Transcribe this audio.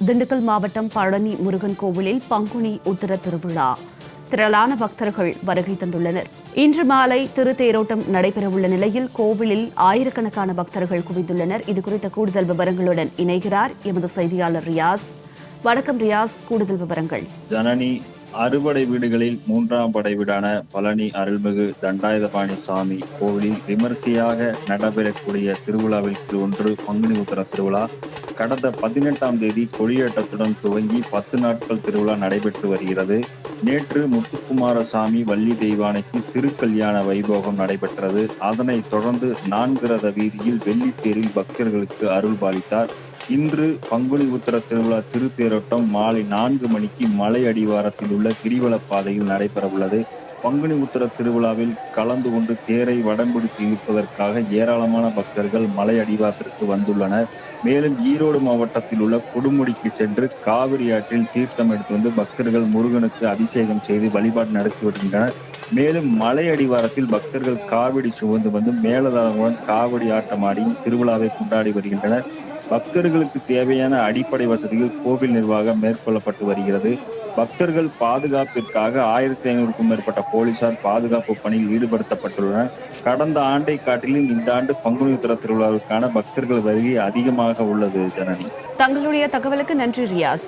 திண்டுக்கல் மாவட்டம் பழனி முருகன் கோவிலில் பங்குனி உத்திர திருவிழா. திரளான பக்தர்கள் வருகை தந்துள்ளனர். இன்று மாலை திருத்தேரோட்டம் நடைபெறவுள்ள நிலையில் கோவிலில் ஆயிரக்கணக்கான பக்தர்கள் குவிந்துள்ளனர். இதுகுறித்த கூடுதல் விவரங்களுடன் இணைகிறார் எமது செய்தியாளர் ரியாஸ். வணக்கம் ரியாஸ், கூடுதல் விவரங்கள். ஜனனி, அறுபடை வீடுகளில் மூன்றாம் படை வீடான பழனி அருள்மிகு தண்டாயுதபாணி சாமி கோவிலில் விமரிசையாக நடைபெறக்கூடிய திருவிழாவில் ஒன்று பங்குனி உத்திர திருவிழா. கடந்த 18ஆம் தேதி கொடியேற்றத்துடன் துவங்கி 10 நாட்கள் திருவிழா நடைபெற்று வருகிறது. நேற்று முத்துக்குமாரசாமி வள்ளி தெய்வானைக்கு திருக்கல்யாண வைபோகம் நடைபெற்றது. அதனைத் தொடர்ந்து 4 ரத வீதியில் வெள்ளித்தேரில் பக்தர்களுக்கு அருள் பாலித்தார். இன்று பங்குனி உத்திர திருவிழா திருத்தேரோட்டம் மாலை 4 மணிக்கு மலை அடிவாரத்தில் உள்ள கிரிவல பாதையில் நடைபெற உள்ளது. பங்குனி உத்திர திருவிழாவில் கலந்து கொண்டு தேரை வடம்பிடித்து இழுப்பதற்காக ஏராளமான பக்தர்கள் மலை அடிவாரத்திற்கு வந்துள்ளனர். மேலும் ஈரோடு மாவட்டத்தில் உள்ள கொடுமுடிக்கு சென்று காவிரி ஆற்றில் தீர்த்தம் எடுத்து வந்து பக்தர்கள் முருகனுக்கு அபிஷேகம் செய்து வழிபாடு நடத்தி வருகின்றனர். மேலும் மலை அடிவாரத்தில் பக்தர்கள் காவடி சுமந்து வந்து மேலதாளங்களுடன் காவடி ஆட்டமாடியும் திருவிழாவை கொண்டாடி வருகின்றனர். பக்தர்களுக்கு தேவையான அடிப்படை வசதிகள் கோவில் நிர்வாகம் மேற்கொள்ளப்பட்டு வருகிறது. பக்தர்கள் பாதுகாப்பிற்காக 1500க்கும் மேற்பட்ட போலீசார் பாதுகாப்பு பணியில் ஈடுபடுத்தப்பட்டுள்ளனர். கடந்த ஆண்டை காட்டிலும் இந்த ஆண்டு பங்குனி உத்திர திருவிழாவுக்கான பக்தர்கள் வருகை அதிகமாக உள்ளது. ஜனனி, தங்களுடைய தகவலுக்கு நன்றி ரியாஸ்.